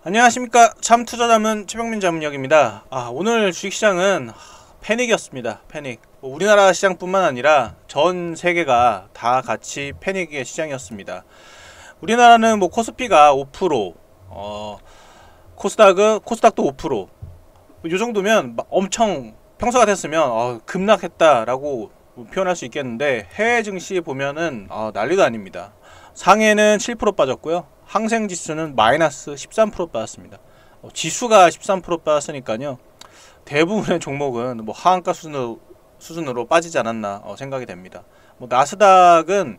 안녕하십니까. 참투자자문 최병민 자문역입니다. 오늘 주식시장은 패닉이었습니다. 패닉. 우리나라 시장뿐만 아니라 전 세계가 다 같이 패닉의 시장이었습니다. 우리나라는 코스피가 5%, 코스닥도 5%. 이 정도면 엄청 평소 같았으면 급락했다라고 표현할 수 있겠는데, 해외 증시 보면은 난리도 아닙니다. 상해는 7% 빠졌고요. 항생지수는 마이너스 13% 빠졌습니다. 지수가 13% 빠졌으니까요. 대부분의 종목은 하한가 수준으로 빠지지 않았나 생각이 됩니다. 나스닥은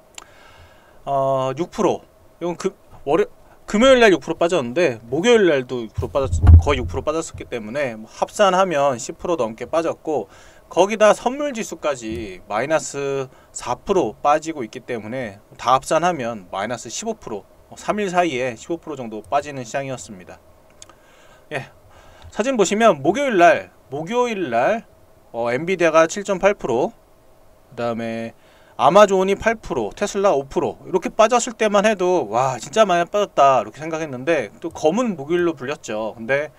6%. 이건 금요일날 6% 빠졌는데 목요일날도 6% 거의 6% 빠졌었기 때문에 합산하면 10% 넘게 빠졌고, 거기다 선물지수까지 마이너스 4% 빠지고 있기 때문에 다 합산하면 마이너스 15%, 3일 사이에 15% 정도 빠지는 시장이었습니다. 사진 보시면 목요일날 엔비디아가 7.8%, 그 다음에 아마존이 8%, 테슬라 5% 이렇게 빠졌을 때만 해도 와 진짜 많이 빠졌다 이렇게 생각했는데, 또 검은 목요일로 불렸죠. 근데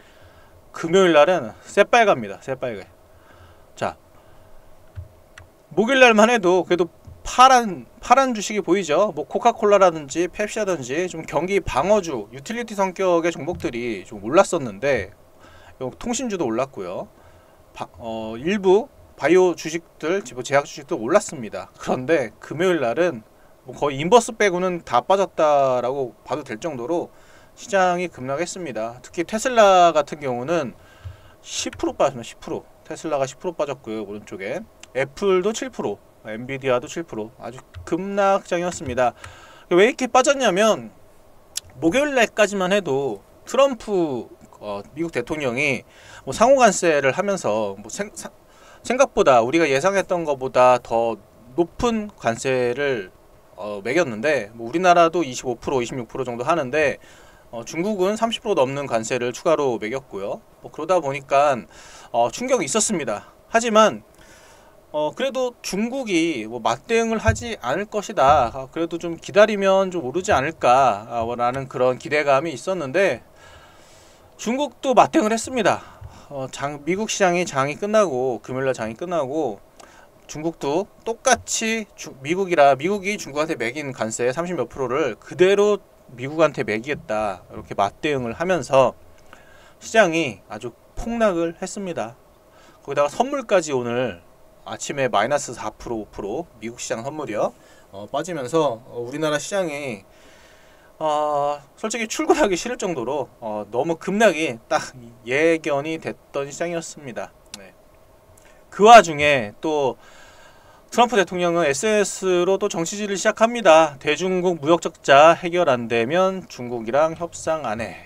금요일날은 새빨갑니다. 새빨개. 자, 목요일날만 해도 그래도 파란 주식이 보이죠. 코카콜라라든지 펩시라든지 좀 경기 방어주, 유틸리티 성격의 종목들이 좀 올랐었는데, 통신주도 올랐고요. 일부 바이오 주식들, 제약 주식도 올랐습니다. 그런데 금요일 날은 거의 인버스 빼고는 다 빠졌다라고 봐도 될 정도로 시장이 급락했습니다. 특히 테슬라 같은 경우는 10% 빠졌습니다. 10%. 테슬라가 10% 빠졌고요. 오른쪽에 애플도 7%, 엔비디아도 7%. 아주 급락장이었습니다. 왜 이렇게 빠졌냐면, 목요일 날까지만 해도 트럼프 미국 대통령이 상호관세를 하면서 생각보다 우리가 예상했던 것보다 더 높은 관세를 매겼는데, 우리나라도 25%, 26% 정도 하는데 중국은 30% 넘는 관세를 추가로 매겼고요. 그러다 보니까 충격이 있었습니다. 하지만 그래도 중국이 맞대응을 하지 않을 것이다, 그래도 좀 기다리면 좀 오르지 않을까 라는 그런 기대감이 있었는데, 중국도 맞대응을 했습니다. 미국 시장이 장이 끝나고, 금요일날 장이 끝나고, 중국도 똑같이 미국이 중국한테 매긴 관세 30 몇 프로를 그대로 미국한테 매기겠다 이렇게 맞대응을 하면서 시장이 아주 폭락을 했습니다. 거기다가 선물까지 오늘 아침에 마이너스 4%, 5% 미국 시장 선물이요 빠지면서 우리나라 시장이 솔직히 출근하기 싫을 정도로 너무 급락이 딱 예견이 됐던 시장이었습니다. 그 와중에 또 트럼프 대통령은 SNS로 또 정치질을 시작합니다. 대중국 무역 적자 해결 안 되면 중국이랑 협상 안 해.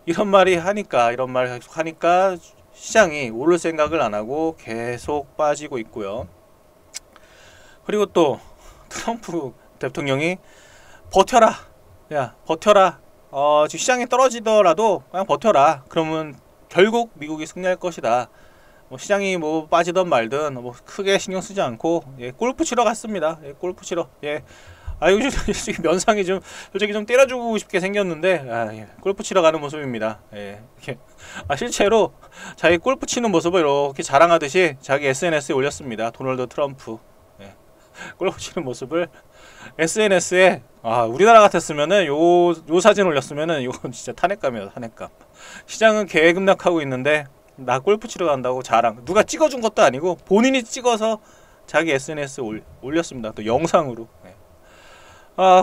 이런 말 계속 하니까 시장이 오를 생각을 안 하고 계속 빠지고 있고요. 그리고 또 트럼프 대통령이 버텨라. 야, 버텨라. 지금 시장이 떨어지더라도 그냥 버텨라. 그러면 결국 미국이 승리할 것이다. 시장이 빠지든 말든 크게 신경 쓰지 않고 골프 치러 갔습니다. 골프 치러. 아이고, 솔직히 면상이 솔직히 좀 때려주고 싶게 생겼는데, 골프 치러 가는 모습입니다. 실제로 자기 골프 치는 모습을 이렇게 자랑하듯이 자기 SNS에 올렸습니다. 도널드 트럼프. 골프 치는 모습을 SNS에, 우리나라 같았으면은 요 사진 올렸으면은 이건 진짜 탄핵감이에요. 탄핵감. 시장은 개급락하고 있는데 나 골프 치러 간다고 자랑. 누가 찍어준 것도 아니고 본인이 찍어서 자기 SNS에 올렸습니다. 또 영상으로.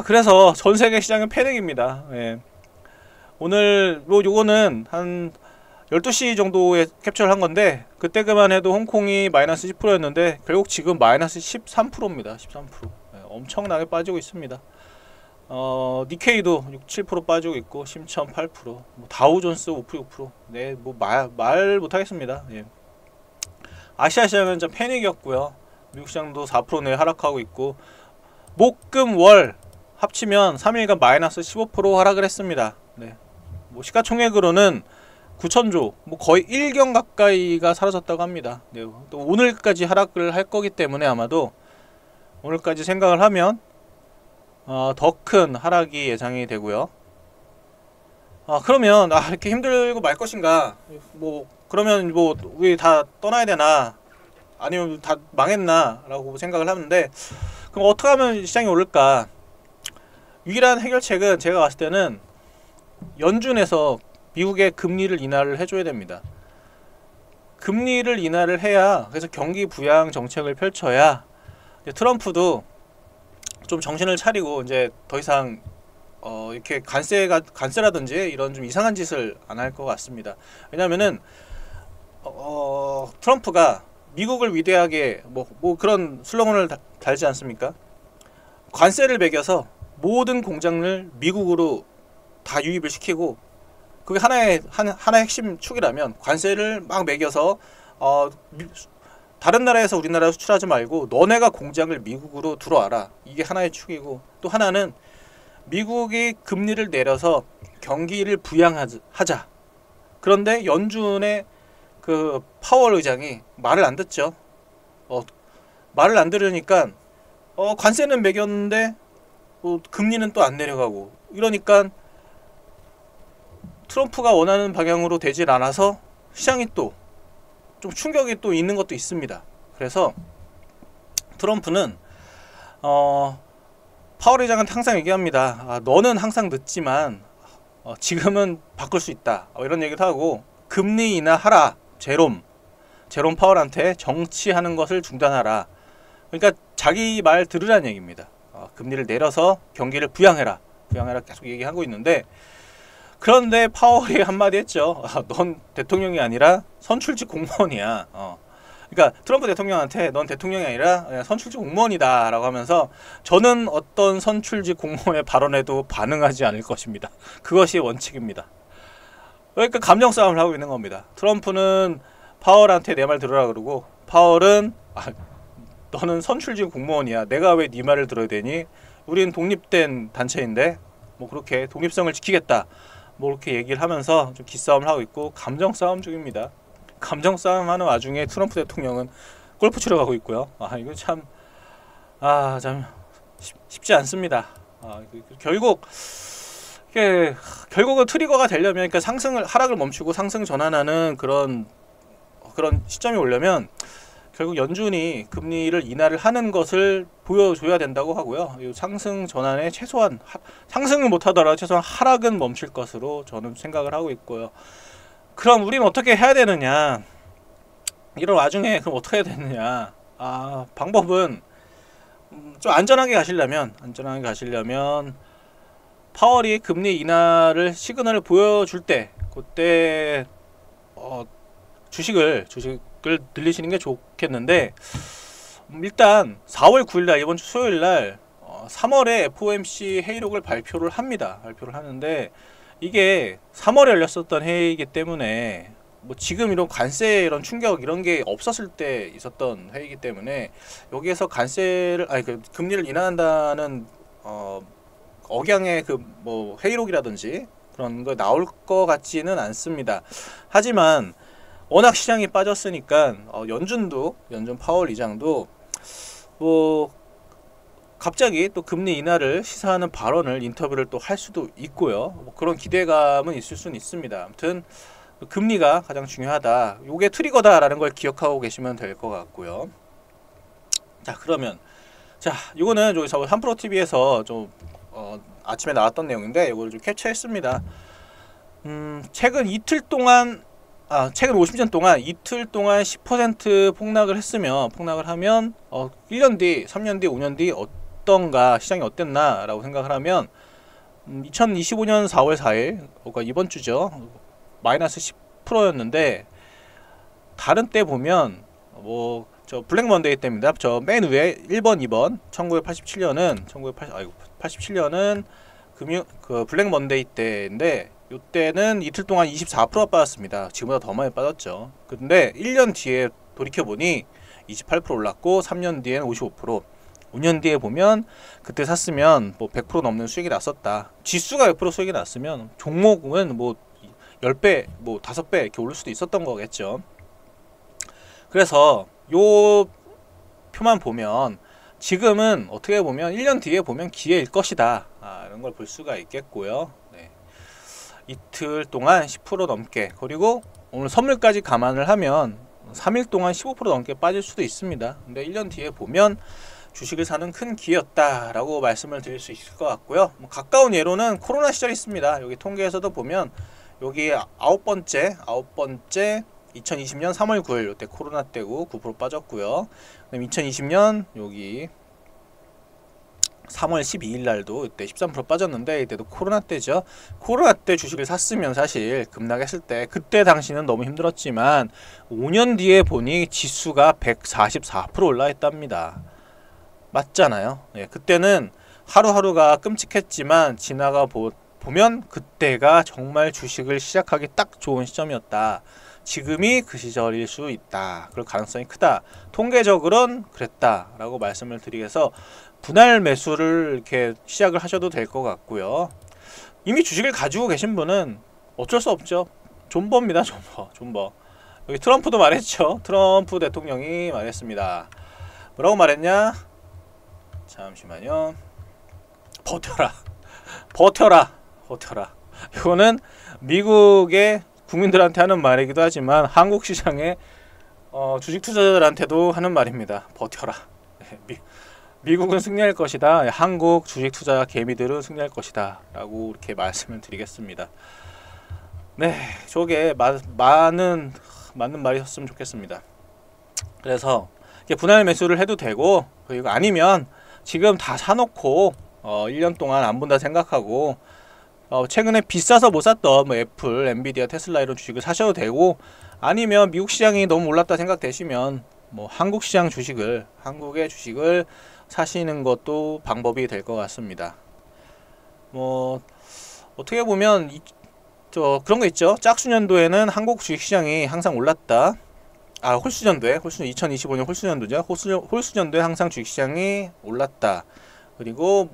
그래서 전 세계 시장은 패닉입니다. 오늘 요거는 한 12시 정도에 캡처를 한 건데, 그때 그만 해도 홍콩이 마이너스 10%였는데 결국 지금 마이너스 13%입니다. 13%. 엄청나게 빠지고 있습니다. 니케이도 7% 빠지고 있고, 심천 8%, 다우존스 5%, 6%. 말 못하겠습니다. 아시아 시장은 좀 패닉이었고요. 미국 시장도 4% 내에 하락하고 있고, 목금월 합치면 3일간 마이너스 15% 하락을 했습니다. 시가총액으로는 9천조, 거의 1경 가까이가 사라졌다고 합니다. 또 오늘까지 하락을 할 거기 때문에 아마도 오늘까지 생각을 하면 더 큰 하락이 예상이 되고요. 그러면 이렇게 힘들고 말 것인가? 뭐 그러면 뭐 우리 다 떠나야 되나? 아니면 다 망했나라고 생각을 하는데, 그럼 어떻게 하면 시장이 오를까? 유일한 해결책은 제가 봤을 때는 연준에서 미국의 금리를 인하를 해줘야 됩니다. 금리를 인하를 해야, 그래서 경기 부양 정책을 펼쳐야 트럼프도 좀 정신을 차리고 이제 더 이상 이렇게 관세라든지 이런 좀 이상한 짓을 안 할 것 같습니다. 왜냐면은 트럼프가 미국을 위대하게 뭐 그런 슬로건을 달지 않습니까? 관세를 매겨서 모든 공장을 미국으로 다 유입을 시키고, 그게 하나의 핵심 축이라면, 관세를 막 매겨서 다른 나라에서 우리나라에 수출하지 말고 너네가 공장을 미국으로 들어와라, 이게 하나의 축이고, 또 하나는 미국이 금리를 내려서 경기를 부양하자. 그런데 연준의 그 파월 의장이 말을 안 듣죠. 말을 안 들으니까 관세는 매겼는데 금리는 또 안 내려가고, 이러니까 트럼프가 원하는 방향으로 되질 않아서 시장이 또 좀 충격이 또 있는 것도 있습니다. 그래서 트럼프는 파월 의장한테 항상 얘기합니다. 너는 항상 늦지만 지금은 바꿀 수 있다, 이런 얘기도 하고, 금리 인하하라, 제롬 파월한테 정치하는 것을 중단하라. 그러니까 자기 말 들으라는 얘기입니다. 금리를 내려서 경기를 부양해라 계속 얘기하고 있는데, 그런데 파월이 한마디 했죠. 넌 대통령이 아니라 선출직 공무원이야. 그러니까 트럼프 대통령한테 넌 대통령이 아니라 그냥 선출직 공무원이다 라고 하면서, 저는 어떤 선출직 공무원의 발언에도 반응하지 않을 것입니다. 그것이 원칙입니다. 그러니까 감정 싸움을 하고 있는 겁니다. 트럼프는 파월한테 내 말 들으라 그러고, 파월은 너는 선출직 공무원이야, 내가 왜 네 말을 들어야 되니, 우린 독립된 단체인데 뭐 그렇게 독립성을 지키겠다, 뭐 이렇게 얘기를 하면서 좀 기싸움을 하고 있고, 감정 싸움 중입니다. 감정 싸움 하는 와중에 트럼프 대통령은 골프 치러 가고 있고요. 이거 참 쉽지 않습니다. 결국은 트리거가 되려면, 그러니까 하락을 멈추고 상승 전환하는 그런 시점이 오려면 결국 연준이 금리를 인하를 하는 것을 보여줘야 된다고 하고요. 이 상승 전환에 최소한 상승은 못하더라도 최소한 하락은 멈출 것으로 저는 생각을 하고 있고요. 그럼 우리는 어떻게 해야 되느냐? 이런 와중에 그럼 어떻게 해야 되느냐? 방법은 좀 안전하게 가시려면 파월이 금리 인하를 시그널을 보여줄 때, 그때 주식을 늘리시는 게 좋겠는데, 일단 4월 9일날, 이번 주 수요일날 3월에 FOMC 회의록을 발표를 하는데, 이게 3월에 열렸었던 회의이기 때문에 뭐 지금 이런 관세 이런 충격 이런 게 없었을 때 있었던 회의이기 때문에, 여기에서 금리를 인하한다는 억양의 뭐 회의록이라든지 그런 거 나올 것 같지는 않습니다. 하지만 워낙 시장이 빠졌으니까 연준 파월 의장도 뭐 갑자기 또 금리 인하를 시사하는 발언을, 인터뷰를 또 할 수도 있고요. 뭐 그런 기대감은 있을 수는 있습니다. 아무튼 금리가 가장 중요하다, 요게 트리거다라는 걸 기억하고 계시면 될 것 같고요. 자, 그러면 이거는 저기 한프로TV에서 좀 아침에 나왔던 내용인데, 이거를 좀 캡처했습니다. 최근 50년 동안 이틀 동안 10% 폭락을 하면 1년 뒤, 3년 뒤, 5년 뒤 어떤가, 시장이 어땠나 라고 생각을 하면 2025년 4월 4일, 그러니까 이번 주죠, 마이너스 10%였는데, 다른 때 보면 뭐 저 블랙 먼데이 때입니다. 저 맨 위에 1번, 2번 1987년은 그 블랙 먼데이 때인데, 이때는 이틀 동안 24%가 빠졌습니다. 지금보다 더 많이 빠졌죠. 근데 1년 뒤에 돌이켜보니 28% 올랐고, 3년 뒤에는 55%, 5년 뒤에 보면 그때 샀으면 뭐 100% 넘는 수익이 났었다. 지수가 100% 수익이 났으면 종목은 뭐 10배, 뭐 5배 이렇게 오를 수도 있었던 거겠죠. 그래서 요 표만 보면 지금은 어떻게 보면 1년 뒤에 보면 기회일 것이다, 이런 걸 볼 수가 있겠고요. 네. 이틀 동안 10% 넘게, 그리고 오늘 선물까지 감안을 하면 3일 동안 15% 넘게 빠질 수도 있습니다. 근데 1년 뒤에 보면 주식을 사는 큰 기회였다라고 말씀을 드릴 수 있을 것 같고요. 가까운 예로는 코로나 시절이 있습니다. 여기 통계에서도 보면 여기 아홉 번째 2020년 3월 9일 이때 코로나 때고 9% 빠졌고요. 그다음 2020년 여기 3월 12일 날도 이때 13% 빠졌는데 이때도 코로나 때죠. 코로나 때 주식을 샀으면 사실 급락했을 때 그때 당시는 너무 힘들었지만 5년 뒤에 보니 지수가 144% 올라있답니다. 맞잖아요. 예, 그때는 하루하루가 끔찍했지만 지나가 보면 그때가 정말 주식을 시작하기 딱 좋은 시점이었다. 지금이 그 시절일 수 있다. 그럴 가능성이 크다. 통계적으로는 그랬다라고 말씀을 드리겠어 분할 매수를 이렇게 시작을 하셔도 될 것 같고요. 이미 주식을 가지고 계신 분은 어쩔 수 없죠. 존버입니다. 존버. 여기 트럼프도 말했죠. 트럼프 대통령이 말했습니다. 뭐라고 말했냐? 잠시만요. 버텨라. 이거는 미국의 국민들한테 하는 말이기도 하지만 한국 시장의 주식 투자자들한테도 하는 말입니다. 버텨라. 미국은 승리할 것이다. 한국 주식 투자 개미들은 승리할 것이다. 라고 이렇게 말씀을 드리겠습니다. 네, 저게 맞는 말이었으면 좋겠습니다. 그래서 분할 매수를 해도 되고, 그리고 아니면 지금 다 사놓고 1년 동안 안 본다 생각하고 최근에 비싸서 못 샀던 뭐 애플, 엔비디아, 테슬라 이런 주식을 사셔도 되고, 아니면 미국 시장이 너무 올랐다 생각되시면 뭐 한국의 주식을 사시는 것도 방법이 될 것 같습니다. 뭐 어떻게 보면 그런 거 있죠. 짝수년도에는 한국 주식시장이 항상 올랐다. 홀수년도에 2025년 홀수년도죠. 홀수년도에 항상 주식시장이 올랐다. 그리고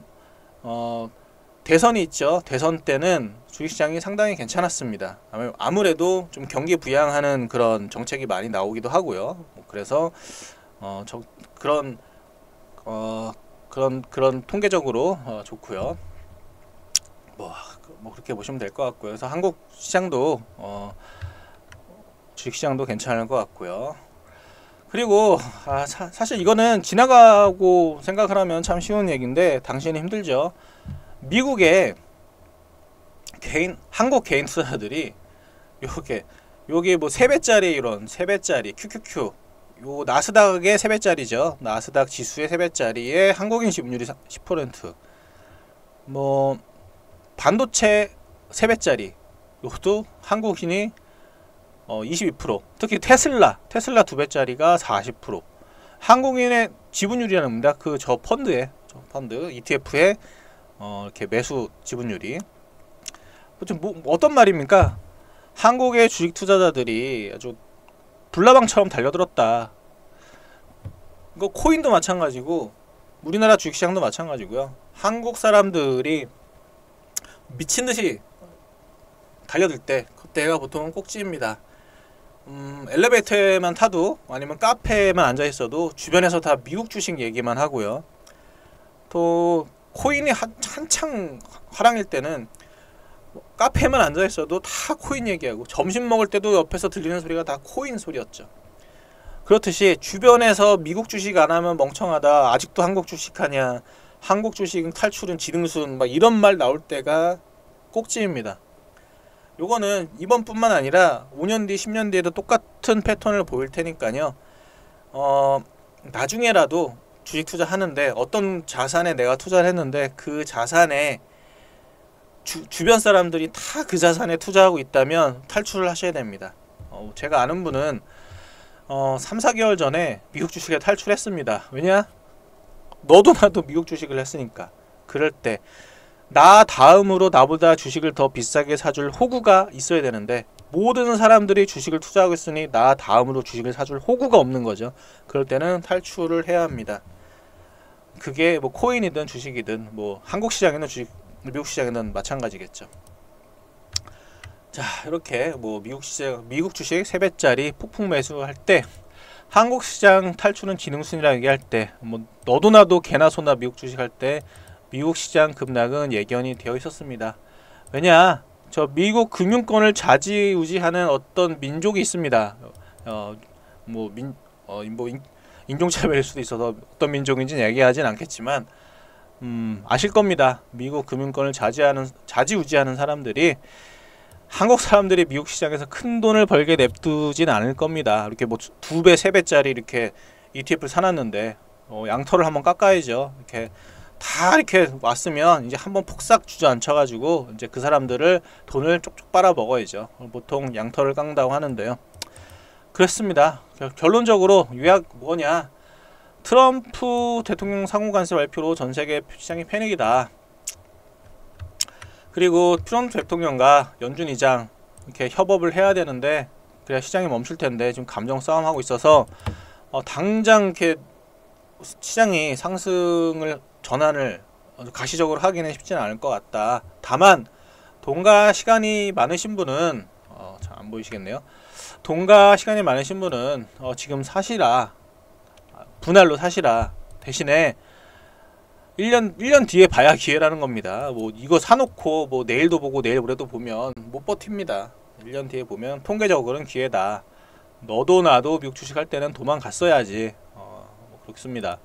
대선이 있죠. 대선 때는 주식시장이 상당히 괜찮았습니다. 아무래도 좀 경기 부양하는 그런 정책이 많이 나오기도 하고요. 그래서 그런 통계적으로 좋고요. 뭐 그렇게 보시면 될 것 같고요. 그래서 한국 시장도 주식시장도 괜찮을 것 같고요. 그리고 사실 이거는 지나가고 생각을 하면 참 쉬운 얘기인데 당신이 힘들죠. 미국의 한국 개인 투자자들이 요게 뭐 3배짜리 이런 3배짜리 QQQ 요 나스닥의 3배짜리죠. 나스닥 지수의 3배짜리에 한국인 지분율이 10%. 뭐 반도체 3배짜리 요것도 한국인이 22%. 특히 테슬라 2배짜리가 40%. 한국인의 지분율이라는 겁니다. 저 펀드 ETF의 이렇게 매수 지분율이. 어떤 말입니까? 한국의 주식 투자자들이 아주 불나방처럼 달려들었다. 이거 코인도 마찬가지고 우리나라 주식시장도 마찬가지고요. 한국 사람들이 미친듯이 달려들 때 그때가 보통은 꼭지입니다. 엘리베이터에만 타도 아니면 카페에만 앉아 있어도 주변에서 다 미국 주식 얘기만 하고요. 또 코인이 한창 화랑일 때는 카페에만 앉아 있어도 다 코인 얘기하고, 점심 먹을 때도 옆에서 들리는 소리가 다 코인 소리였죠. 그렇듯이 주변에서 미국 주식 안 하면 멍청하다, 아직도 한국 주식 하냐, 한국 주식은 탈출은 지등순, 막 이런 말 나올 때가 꼭지입니다. 요거는 이번뿐만 아니라 5년 뒤, 10년 뒤에도 똑같은 패턴을 보일 테니까요. 나중에라도 주식 투자하는데 어떤 자산에 내가 투자를 했는데 그 자산에 주변 사람들이 다 그 자산에 투자하고 있다면 탈출을 하셔야 됩니다. 제가 아는 분은 3, 4개월 전에 미국 주식에 탈출했습니다. 왜냐? 너도 나도 미국 주식을 했으니까. 그럴 때 나 다음으로 나보다 주식을 더 비싸게 사줄 호구가 있어야 되는데 모든 사람들이 주식을 투자하고 있으니 나 다음으로 주식을 사줄 호구가 없는 거죠. 그럴 때는 탈출을 해야 합니다. 그게 뭐 코인이든 주식이든 뭐 한국 시장에는 주식, 미국 시장에는 마찬가지겠죠. 자, 이렇게 뭐 미국 주식 3배짜리 폭풍 매수할 때, 한국 시장 탈출은 지능순이라 얘기할 때, 뭐 너도 나도 개나 소나 미국 주식 할 때 미국 시장 급락은 예견이 되어 있었습니다. 왜냐? 저 미국 금융권을 좌지우지하는 어떤 민족이 있습니다. 뭐 인종차별일 수도 있어서 어떤 민족인지는 얘기하진 않겠지만 아실 겁니다. 미국 금융권을 좌지우지하는 사람들이 한국 사람들이 미국 시장에서 큰 돈을 벌게 냅두진 않을 겁니다. 이렇게 뭐 2배, 3배짜리 이렇게 ETF를 사놨는데 양털을 한번 깎아야죠. 이렇게 다 이렇게 왔으면 이제 한번 폭삭 주저앉혀가지고 이제 그 사람들을 돈을 쪽쪽 빨아 먹어야죠. 보통 양털을 깎는다고 하는데요. 그렇습니다. 결론적으로 요약 뭐냐? 트럼프 대통령 상호간세 발표로 전 세계 시장이 패닉이다. 그리고 트럼프 대통령과 연준 의장 이렇게 협업을 해야 되는데 그래야 시장이 멈출 텐데 지금 감정 싸움하고 있어서 당장 이렇게 시장이 상승을 전환을 가시적으로 하기는 쉽지는 않을 것 같다. 다만 돈과 시간이 많으신 분은 잘 안 보이시겠네요. 돈과 시간이 많으신 분은 지금 사시라, 분할로 사시라. 대신에 1년 뒤에 봐야 기회라는 겁니다. 뭐 이거 사놓고 뭐 내일도 보고 내일 모레도 보면 못 버팁니다. 1년 뒤에 보면 통계적으로는 기회다. 너도 나도 미국 주식 할 때는 도망갔어야지. 뭐 그렇습니다.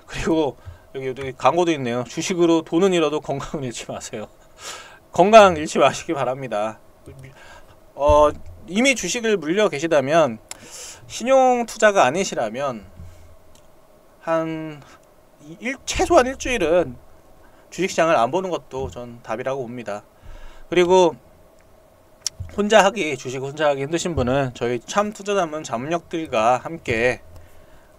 그리고 여기 광고도 있네요. 주식으로 돈은 잃어도 건강은 잃지 마세요. 건강 잃지 마시기 바랍니다. 이미 주식을 물려 계시다면, 신용 투자가 아니시라면 최소한 일주일은 주식시장을 안 보는 것도 전 답이라고 봅니다. 그리고 주식 혼자 하기 힘드신 분은 저희 참투자자문 자문역들과 함께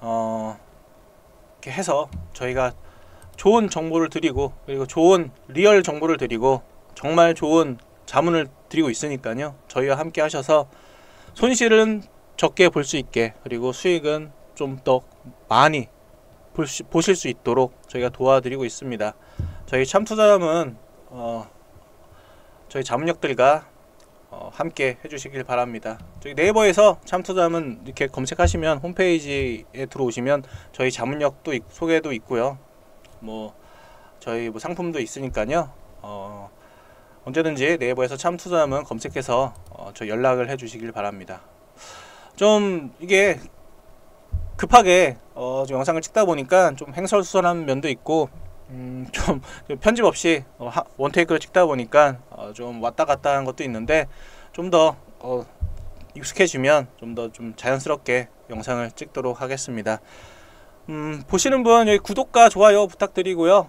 이렇게 해서 저희가 좋은 정보를 드리고, 그리고 좋은 리얼 정보를 드리고 정말 좋은 자문을 드리고 있으니까요. 저희와 함께 하셔서 손실은 적게 볼 수 있게, 그리고 수익은 좀 더 많이 보실 수 있도록 저희가 도와드리고 있습니다. 저희 참투자자문 저희 자문역들과 함께 해주시길 바랍니다. 저희 네이버에서 참투자문 이렇게 검색하시면 홈페이지에 들어오시면 저희 자문역도 소개도 있고요. 뭐 저희 뭐 상품도 있으니까요. 언제든지 네이버에서 참투자문 검색해서 저 연락을 해주시길 바랍니다. 좀 이게 급하게 좀 영상을 찍다 보니까 좀 횡설수설한 면도 있고, 좀 편집 없이 원테이크로 찍다 보니까 좀 왔다 갔다 한 것도 있는데, 좀 더 익숙해지면 좀 더 좀 자연스럽게 영상을 찍도록 하겠습니다. 보시는 분 여기 구독과 좋아요 부탁드리고요.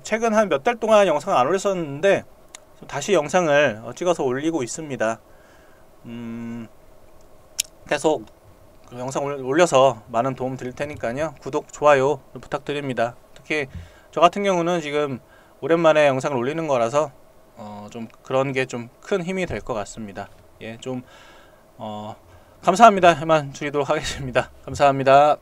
최근 한 몇 달 동안 영상 안 올렸었는데 다시 영상을 찍어서 올리고 있습니다. 계속 영상 올려서 많은 도움 드릴 테니까요. 구독, 좋아요 부탁드립니다. 특히 저 같은 경우는 지금 오랜만에 영상을 올리는 거라서 좀 그런 게 좀 큰 힘이 될 것 같습니다. 예, 좀 감사합니다만 드리도록 하겠습니다. 감사합니다.